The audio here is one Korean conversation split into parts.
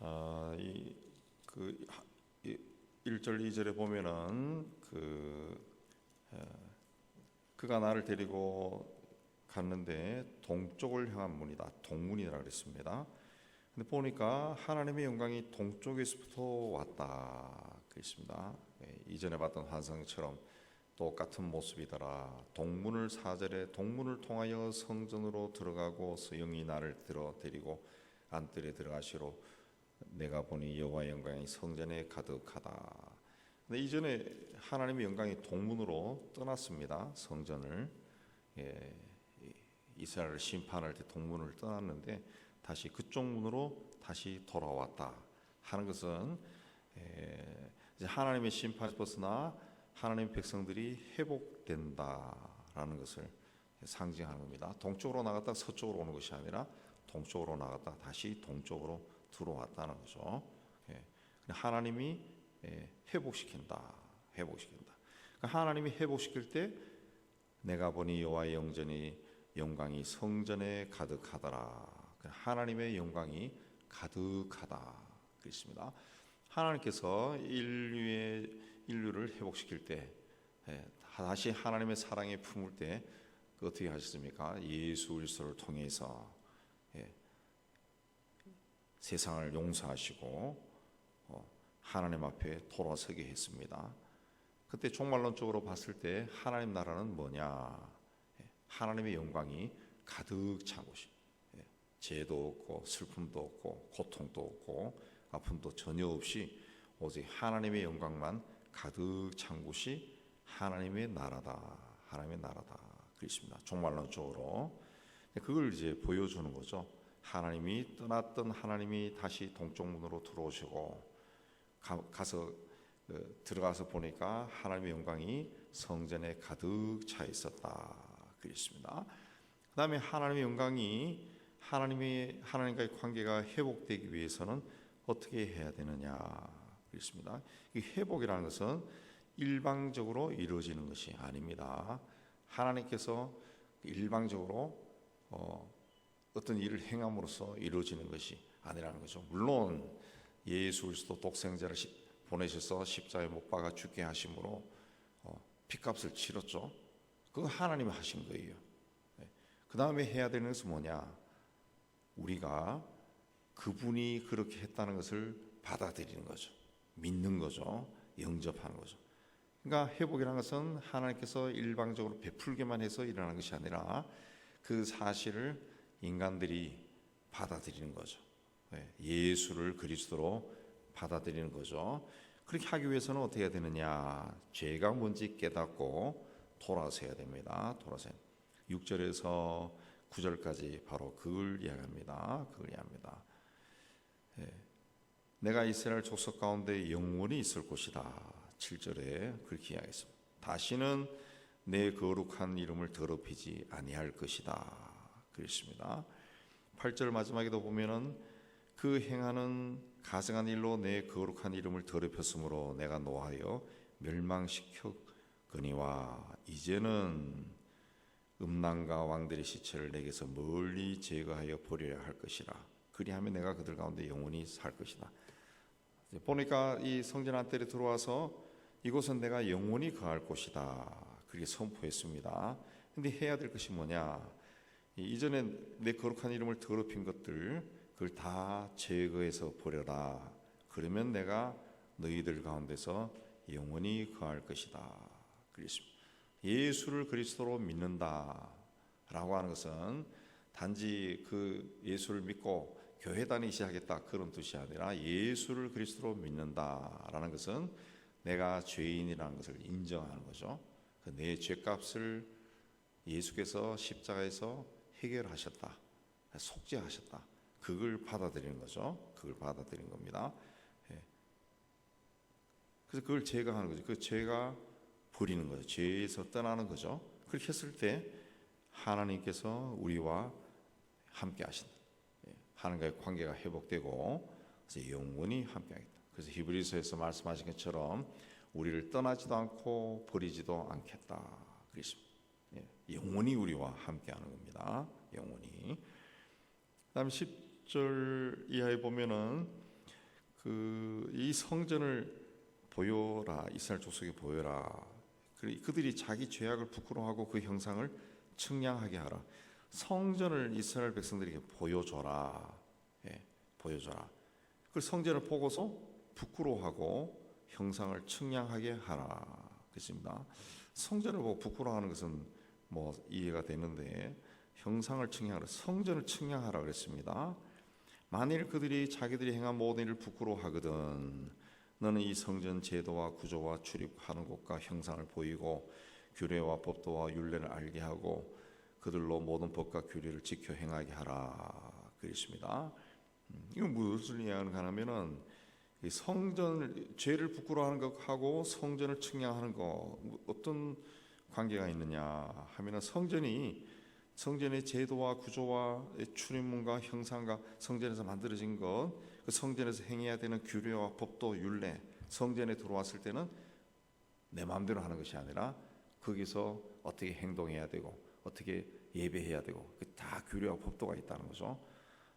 자, 1절 2절에 보면은 그가 나를 데리고 갔는데 동쪽을 향한 문이다. 동문이라 그랬습니다. 근데 보니까 하나님의 영광이 동쪽에서부터 왔다 그랬습니다. 이전에 봤던 환상처럼 똑같은 모습이더라. 동문을 4절에 동문을 통하여 성전으로 들어가고 영이 나를 데리고 안뜰에 들어가시로 내가 보니 여호와의 영광이 성전에 가득하다. 근데 이전에 하나님의 영광이 동문으로 떠났습니다. 성전을 이스라엘을 심판할 때 동문을 떠났는데 다시 그쪽 문으로 다시 돌아왔다 하는 것은 이제 하나님의 심판이 벗어나 하나님의 백성들이 회복된다라는 것을 상징하는 겁니다. 동쪽으로 나갔다 서쪽으로 오는 것이 아니라 동쪽으로 나갔다 다시 동쪽으로 들어왔다는 거죠. 하나님이 회복시킨다. 그러니까 하나님이 회복시킬 때 내가 보니 여호와의 영광이 성전에 가득하더라. 하나님의 영광이 가득하다 그랬습니다. 하나님께서 인류를 회복시킬 때 다시 하나님의 사랑에 품을 때 어떻게 하셨습니까? 예수 그리스도를 통해서 세상을 용서하시고 하나님 앞에 돌아서게 했습니다. 그때 종말론적으로 봤을 때 하나님 나라는 뭐냐? 하나님의 영광이 가득 찬 곳이, 죄도 없고 슬픔도 없고 고통도 없고 아픔도 전혀 없이 오직 하나님의 영광만 가득 찬 곳이 하나님의 나라다. 그렇습니다. 종말론적으로 그걸 이제 보여주는 거죠. 하나님이 떠났던 하나님이 다시 동쪽 문으로 들어오시고 들어가서 보니까 하나님의 영광이 성전에 가득 차 있었다 그랬습니다. 그 다음에 하나님의 영광이 하나님과의 관계가 회복되기 위해서는 어떻게 해야 되느냐 그랬습니다. 이 회복이라는 것은 일방적으로 이루어지는 것이 아닙니다. 하나님께서 일방적으로 어떤 일을 행함으로써 이루어지는 것이 아니라는 거죠. 물론 예수 그리스도 독생자를 보내셔서 십자가에 못 박아 죽게 하심으로 핏값을 치렀죠. 그거 하나님이 하신 거예요. 그 다음에 해야 되는 것은 뭐냐? 우리가 그분이 그렇게 했다는 것을 받아들이는 거죠. 믿는 거죠. 영접하는 거죠. 그러니까 회복이라는 것은 하나님께서 일방적으로 베풀게만 해서 일어나는 것이 아니라 그 사실을 인간들이 받아들이는 거죠. 예수를 그리스도로 받아들이는 거죠. 그렇게 하기 위해서는 어떻게 해야 되느냐? 죄가 뭔지 깨닫고 돌아서야 됩니다. 6절에서 9절까지 바로 그걸 이야기합니다. 내가 이스라엘 족속 가운데 영원히 있을 곳이다. 7절에 그렇게 이야기했습니다. 다시는 내 거룩한 이름을 더럽히지 아니할 것이다. 그랬습니다. 8절 마지막에도 보면은 그 행하는 가증한 일로 내 거룩한 이름을 더럽혔으므로 내가 노하여 멸망시켰거니와 이제는 음란과 왕들의 시체를 내게서 멀리 제거하여 버려야 할 것이라. 그리하면 내가 그들 가운데 영원히 살 것이다. 보니까 이 성전 안뜰에 들어와서 이곳은 내가 영원히 거할 곳이다. 그렇게 선포했습니다. 근데 해야 될 것이 뭐냐? 이전에 내 거룩한 이름을 더럽힌 것들 그걸 다 제거해서 버려라. 그러면 내가 너희들 가운데서 영원히 거할 것이다. 그랬습니다. 예수를 그리스도로 믿는다라고 하는 것은 단지 그 예수를 믿고 교회 다니기 시작했다 그런 뜻이 아니라 예수를 그리스도로 믿는다라는 것은 내가 죄인이라는 것을 인정하는 거죠. 내 죄값을 예수께서 십자가에서 해결하셨다, 속죄하셨다. 그걸 받아들이는 거죠. 그걸 받아들이는 겁니다. 그래서 그걸 제거하는 거죠. 그 죄가 버리는 거죠. 죄에서 떠나는 거죠. 그렇게 했을 때 하나님께서 우리와 함께 하신다. 하나님과의 관계가 회복되고 그래서 영원히 함께 하겠다. 그래서 히브리서에서 말씀하신 것처럼 우리를 떠나지도 않고 버리지도 않겠다. 그랬습니다. 영원히 우리와 함께 하는 겁니다. 영원히. 그다음 10절 이하에 보면은 이 성전을 보여라, 이스라엘 족속에 보여라. 그들이 자기 죄악을 부끄러워하고 그 형상을 측량하게 하라. 성전을 이스라엘 백성들에게 보여줘라. 보여줘라. 그 성전을 보고서 부끄러워하고 형상을 측량하게 하라. 그렇습니다. 성전을 보고 부끄러워하는 것은 뭐 이해가 되는데 형상을 측량하라, 성전을 측량하라 그랬습니다. 만일 그들이 자기들이 행한 모든 일을 부끄러워하거든 너는 이 성전 제도와 구조와 출입하는 곳과 형상을 보이고 규례와 법도와 율례를 알게 하고 그들로 모든 법과 규례를 지켜 행하게 하라 그랬습니다. 이건 무엇을 이야기하는가 하면은 이 성전 죄를 부끄러워하는 것하고 성전을 측량하는 것 어떤 관계가 있느냐 하면은 성전의 제도와 구조와 출입문과 형상과 성전에서 만들어진 것, 그 성전에서 행해야 되는 규례와 법도 율례, 성전에 들어왔을 때는 내 마음대로 하는 것이 아니라 거기서 어떻게 행동해야 되고 어떻게 예배해야 되고 다 규례와 법도가 있다는 거죠.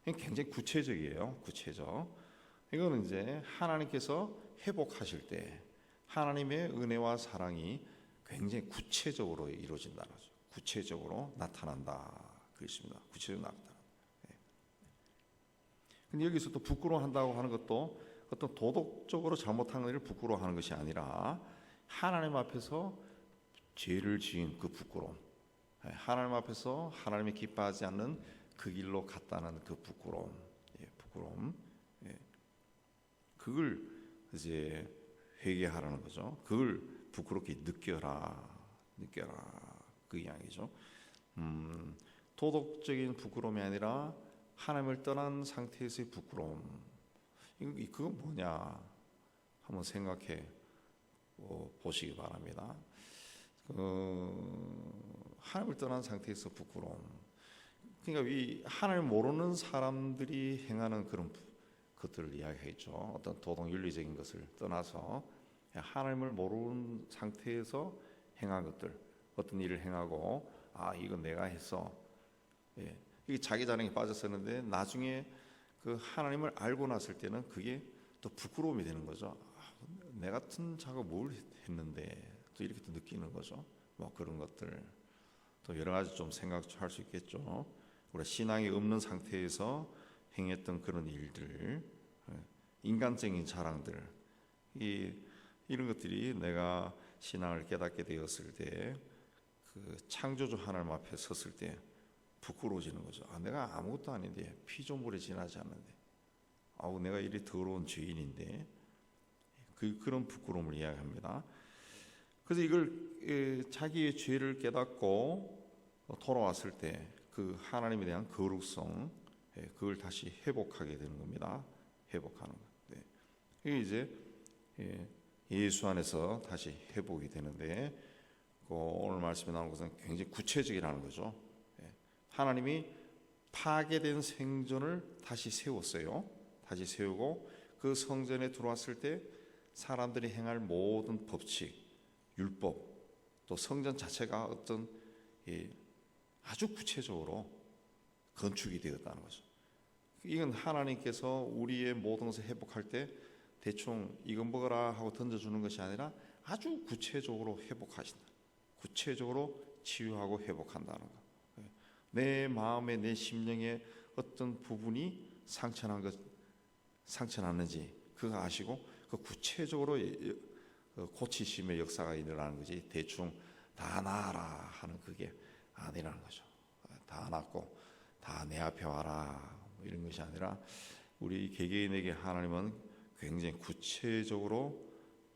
굉장히 구체적이에요. 구체적. 이거는 이제 하나님께서 회복하실 때 하나님의 은혜와 사랑이 굉장히 구체적으로 이루어진다는 거죠. 구체적으로 나타난다. 그렇습니다. 구체적으로 나타난다. 근데 여기서 또 부끄러워한다고 하는 것도 어떤 도덕적으로 잘못한 일을 부끄러워하는 것이 아니라 하나님 앞에서 죄를 지은 그 부끄러움, 하나님 앞에서 하나님이 기뻐하지 않는 그 길로 갔다는 그 부끄러움, 그걸 이제 회개하라는 거죠. 그걸 부끄럽게 느껴라 그 이야기죠. 도덕적인 부끄러움이 아니라 하나님을 떠난 상태에서의 부끄러움. 그건 뭐냐? 한번 생각해 보시기 바랍니다. 하나님을 떠난 상태에서 부끄러움. 그러니까 이 하나님을 모르는 사람들이 행하는 그런 것들을 이야기했죠. 어떤 도덕 윤리적인 것을 떠나서 하나님을 모르는 상태에서 행한 것들, 어떤 일을 행하고 이건 내가 했어. 이게 자기 자랑에 빠졌었는데 나중에 그 하나님을 알고 났을 때는 그게 또 부끄러움이 되는 거죠. 내 같은 자가 뭘 했는데 또 이렇게 또 느끼는 거죠. 뭐 그런 것들 또 여러 가지 좀 생각할 수 있겠죠. 우리 신앙이 없는 상태에서 행했던 그런 일들, 인간적인 자랑들, 이런 것들이 내가 신앙을 깨닫게 되었을 때, 그 창조주 하나님 앞에 섰을 때 부끄러워지는 거죠. 내가 아무것도 아닌데 피조물에 지나지 않는데, 내가 이리 더러운 죄인인데, 그런 부끄러움을 이야기합니다. 그래서 이걸 자기의 죄를 깨닫고 돌아왔을 때 그 하나님에 대한 거룩성, 그걸 다시 회복하게 되는 겁니다. 회복하는 것. 이게 이제 예수 안에서 다시 회복이 되는데, 오늘 말씀에 나온 것은 굉장히 구체적이라는 거죠. 하나님이 파괴된 생전을 다시 세웠어요. 다시 세우고 그 성전에 들어왔을 때 사람들이 행할 모든 법칙, 율법, 또 성전 자체가 어떤 아주 구체적으로 건축이 되었다는 거죠. 이건 하나님께서 우리의 모든 것을 회복할 때 대충 이건 먹어라 하고 던져주는 것이 아니라 아주 구체적으로 회복하신다. 구체적으로 치유하고 회복한다는 것. 내 마음에 내 심령에 어떤 부분이 상처났는지 그거 아시고 그 구체적으로 고치심의 역사가 일어나는 거지 대충 다 나아라 하는 그게 아니라는 거죠. 다 낫고 다 내 앞에 와라 이런 것이 아니라 우리 개개인에게 하나님은 굉장히 구체적으로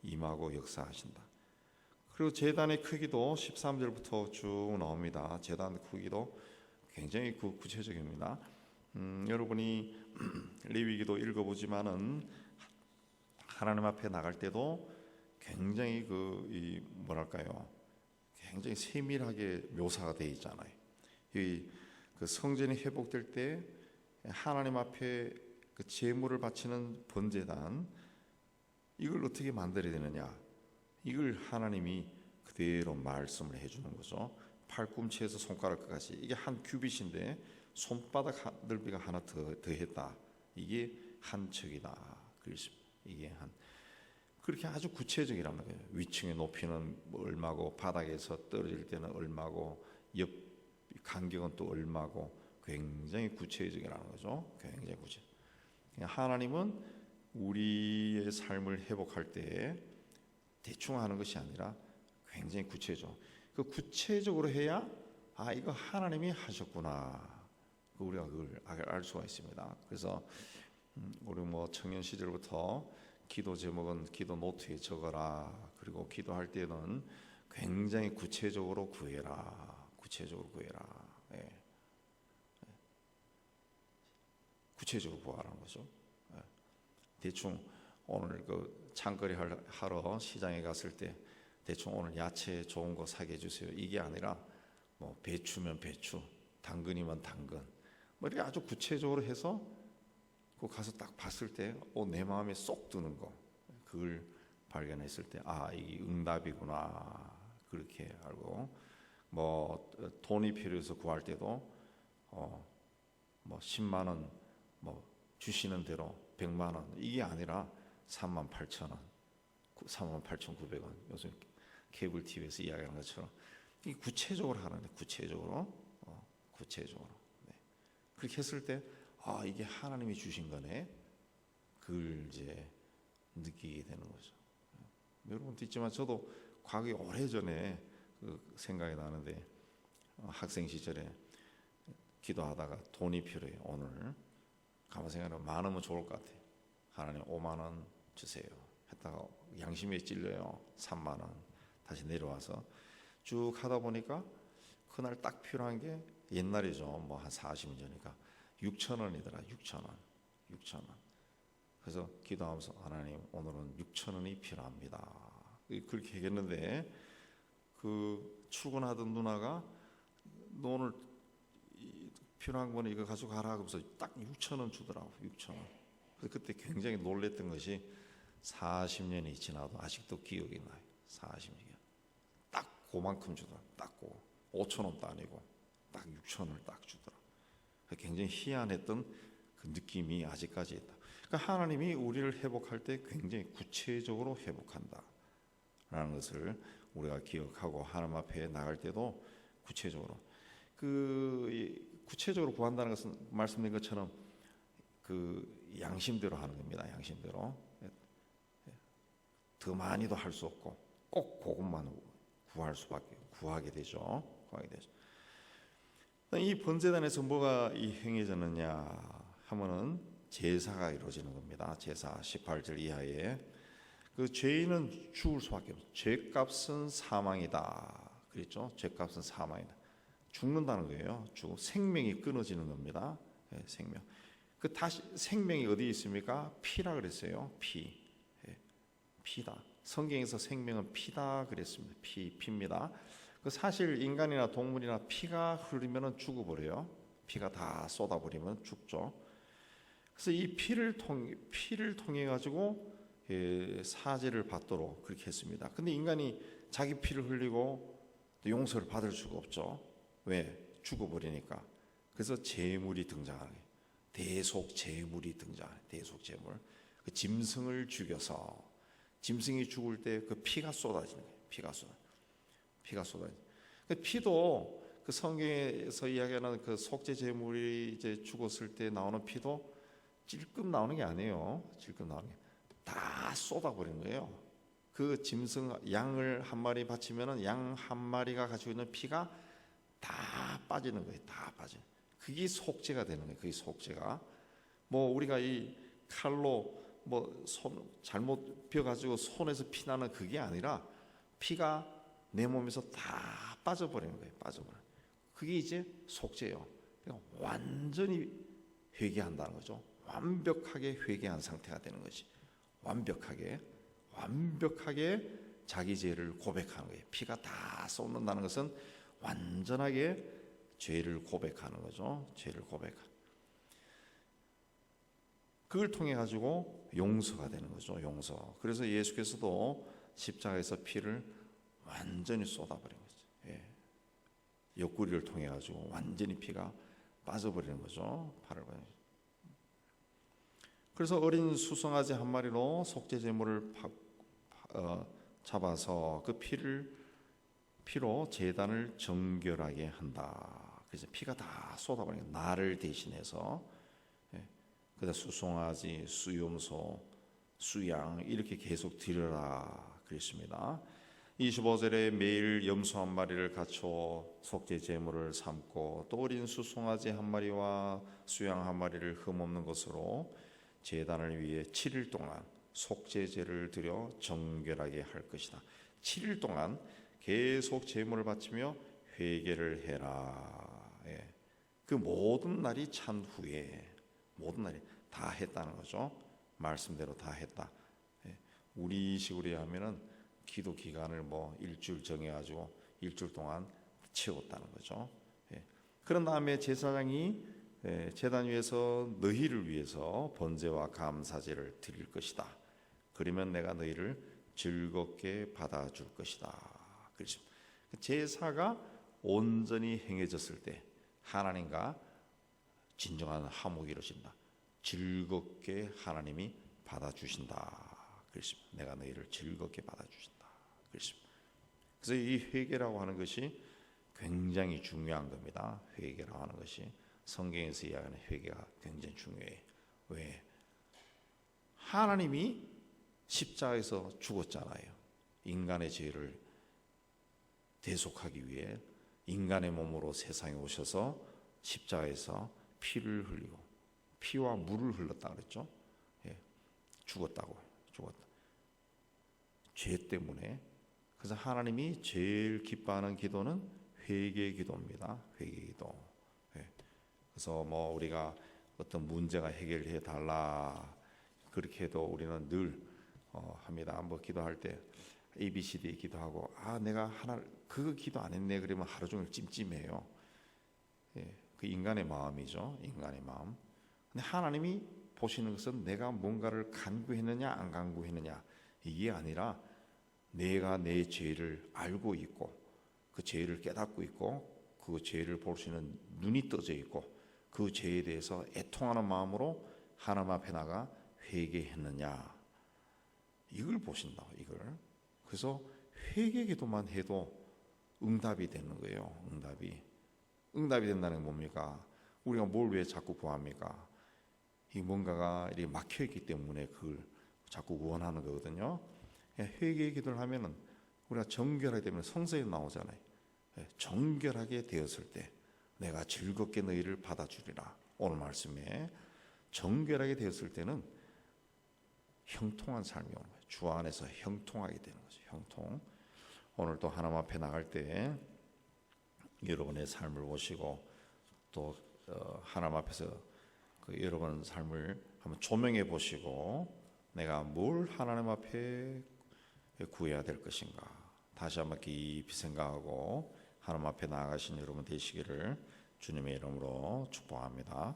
임하고 역사하신다. 그리고 제단의 크기도 13절부터 쭉 나옵니다. 제단 크기도 굉장히 구체적입니다. 여러분이 레위기도 읽어보지만은 하나님 앞에 나갈 때도 굉장히 굉장히 세밀하게 묘사가 되어 있잖아요. 그 성전이 회복될 때 하나님 앞에 그 제물을 바치는 번제단 이걸 어떻게 만들어야 되느냐? 이걸 하나님이 그대로 말씀을 해주는 거죠. 팔꿈치에서 손가락 끝까지 이게 한 규빗인데 손바닥 넓이가 하나 더했다. 이게 한 척이다. 그렇습니다. 이게 한 그렇게 아주 구체적이란 거예요. 위층의 높이는 뭐 얼마고 바닥에서 떨어질 때는 얼마고 옆 간격은 또 얼마고 굉장히 구체적이라는 거죠. 굉장히 구체. 하나님은 우리의 삶을 회복할 때 대충 하는 것이 아니라 굉장히 구체적. 그 구체적으로 해야 아 이거 하나님이 하셨구나. 우리가 그걸 알 수가 있습니다. 그래서 우리 뭐 청년 시절부터 기도 제목은 기도 노트에 적어라. 그리고 기도할 때는 굉장히 구체적으로 구해라. 구체적으로 구해라. 예. 구체적으로 구하라는 거죠. 예. 대충 오늘 그 장거리 하러 시장에 갔을 때 대충 오늘 야채 좋은 거 사게 해주세요. 이게 아니라 뭐 배추면 배추, 당근이면 당근, 뭐 이렇게 아주 구체적으로 해서 그 가서 딱 봤을 때, 내 마음에 쏙 드는 거, 그걸 발견했을 때, 아, 이게 응답이구나 그렇게 알고, 뭐 돈이 필요해서 구할 때도, 뭐 10만 원, 뭐 주시는 대로 100만 원 이게 아니라 38,000원, 38,900원 요즘 케이블 TV에서 이야기하는 것처럼 이 구체적으로 하는데 구체적으로. 네. 그렇게 했을 때 아 이게 하나님이 주신 거네. 그걸 이제 느끼게 되는 거죠. 여러분도 있지만 저도 과거에 오래전에 그 생각이 나는데 학생 시절에 기도하다가 돈이 필요해. 오늘 가만 생각하면 많으면 좋을 것 같아. 하나님 5만 원 주세요. 했다가 양심에 찔려요. 3만 원 다시 내려와서 쭉 하다 보니까 그날 딱 필요한 게 옛날이죠. 뭐 한 40년 전이니까 6,000원이더라. 6,000원. 그래서 기도하면서 하나님 오늘은 6,000원이 필요합니다. 그렇게 얘기했는데 그 출근하던 누나가 너 오늘 필요한 거는 이거 가지고 가라 하면서 딱 6,000원 주더라고. 6,000원. 그래서 그때 굉장히 놀랬던 것이 40년이 지나도 아직도 기억이 나요. 40년. 딱 그만큼 주더라. 딱 그 5,000원도 아니고 딱 6,000원을 딱 주더라. 굉장히 희한했던 그 느낌이 아직까지 있다. 그러니까 하나님이 우리를 회복할 때 굉장히 구체적으로 회복한다라는 것을 우리가 기억하고 하나님 앞에 나갈 때도 구체적으로 구체적으로 구한다는 것은 말씀드린 것처럼 그 양심대로 하는 겁니다. 양심대로 더 많이도 할 수 없고 꼭 그것만 구하게 되죠. 이 번제단에서 뭐가 행해졌느냐 하면은 제사가 이루어지는 겁니다. 제사 18절 이하에 그 죄인은 죽을 수밖에 없어요. 죄값은 사망이다. 그랬죠? 죄값은 사망이다. 죽는다는 거예요. 생명이 끊어지는 겁니다. 네, 생명. 그 다시 생명이 어디 있습니까? 피라 그랬어요. 피. 네, 피다. 성경에서 생명은 피다 그랬습니다. 피입니다. 그 사실 인간이나 동물이나 피가 흐르면 죽어버려요. 피가 다 쏟아버리면 죽죠. 그래서 이 피를 통해 가지고 사죄를 받도록 그렇게 했습니다. 근데 인간이 자기 피를 흘리고 용서를 받을 수가 없죠. 왜? 죽어버리니까. 그래서 제물이 등장하는 거예요. 대속제물이 등장하는 대속제물. 그 짐승을 죽여서 짐승이 죽을 때 그 피가 쏟아지는 거예요. 피가 쏟아지는. 그 피도 그 성경에서 이야기하는 그 속죄 제물이 이제 죽었을 때 나오는 피도 찔끔 나오는 게 아니에요. 찔끔 나오는 게 다 쏟아버리는 거예요. 그 짐승 양을 한 마리 바치면은 양 한 마리가 가지고 있는 피가 다 빠지는 거예요. 다 빠져. 그게 속죄가 되는 거예요. 그게 속죄가. 뭐 우리가 이 칼로 뭐 손 잘못 벼가지고 손에서 피 나는 그게 아니라 피가 내 몸에서 다 빠져버리는 거예요. 빠져버려. 그게 이제 속죄예요. 그러니까 완전히 회개한다는 거죠. 완벽하게 회개한 상태가 되는 것이. 완벽하게 자기 죄를 고백하는 거예요. 피가 다 쏟는다는 것은 완전하게 죄를 고백하는 거죠. 죄를 고백하는. 그걸 통해 가지고 용서가 되는 거죠. 용서. 그래서 예수께서도 십자가에서 피를 완전히 쏟아버린 거죠. 예. 옆구리를 통해 가지고 완전히 피가 빠져버리는 거죠. 팔을. 그래서 어린 수송아지 한 마리로 속죄 제물을 잡아서 그 피로 제단을 정결하게 한다. 그래서 피가 다 쏟아버리는 나를 대신해서, 그다 수송아지, 수염소, 수양 이렇게 계속 드려라 그랬습니다. 25절에 매일 염소 한 마리를 갖춰 속죄 제물을 삼고 또 어린 수송아지 한 마리와 수양 한 마리를 흠없는 것으로 제단을 위해 7일 동안 속죄제를 드려 정결하게 할 것이다. 7일 동안 계속 제물을 바치며 회개를 해라. 그 모든 날이 찬 후에 모든 날이 다 했다는 거죠. 말씀대로 다 했다. 우리 식으로 하면은 기도 기간을 뭐 일주일 정해가지고 일주일 동안 채웠다는 거죠. 그런 다음에 제사장이 제단 위에서 너희를 위해서 번제와 감사제를 드릴 것이다. 그러면 내가 너희를 즐겁게 받아줄 것이다. 그렇죠. 제사가 온전히 행해졌을 때 하나님과 진정한 화목이 이루어진다. 즐겁게 하나님이 받아주신다. 그렇습니다. 내가 너희를 즐겁게 받아주신다. 그렇습니다. 그래서 이 회개라고 하는 것이 굉장히 중요한 겁니다. 회개라고 하는 것이 성경에서 이야기하는 회개가 굉장히 중요해요. 왜? 하나님이 십자가에서 죽었잖아요. 인간의 죄를 대속하기 위해 인간의 몸으로 세상에 오셔서 십자가에서 피를 흘리고 피와 물을 흘렀다 그랬죠. 죽었다. 죄 때문에. 그래서 하나님이 제일 기뻐하는 기도는 회개 기도입니다. 회개 기도. 그래서 뭐 우리가 어떤 문제가 해결해 달라 그렇게 해도 우리는 늘 합니다. 뭐 기도할 때 ABCD 기도하고 내가 하나 그거 기도 안 했네 그러면 하루 종일 찜찜해요. 그 인간의 마음이죠. 인간의 마음. 근데 하나님이 보시는 것은 내가 뭔가를 간구했느냐 안 간구했느냐 이게 아니라 내가 내 죄를 알고 있고 그 죄를 깨닫고 있고 그 죄를 볼 수 있는 눈이 떠져 있고 그 죄에 대해서 애통하는 마음으로 하나님 앞에 나가 회개했느냐 이걸 보신다. 이걸. 그래서 회개 기도만 해도 응답이 되는 거예요. 응답이 된다는 게 뭡니까? 우리가 뭘 왜 자꾸 구합니까? 이 뭔가가 이렇게 막혀 있기 때문에 그걸 자꾸 원하는 거거든요. 회개 기도를 하면은 우리가 정결하게 되면 성서에 나오잖아요. 정결하게 되었을 때 내가 즐겁게 너희를 받아주리라. 오늘 말씀에 정결하게 되었을 때는 형통한 삶이 오는 거예요. 주 안에서 형통하게 되는 거죠. 형통. 오늘도 하나님 앞에 나갈 때 여러분의 삶을 보시고 또 하나님 앞에서 그 여러분 삶을 한번 조명해 보시고 내가 뭘 하나님 앞에 구해야 될 것인가 다시 한번 깊이 생각하고 하나님 앞에 나아가신 여러분 되시기를 주님의 이름으로 축복합니다.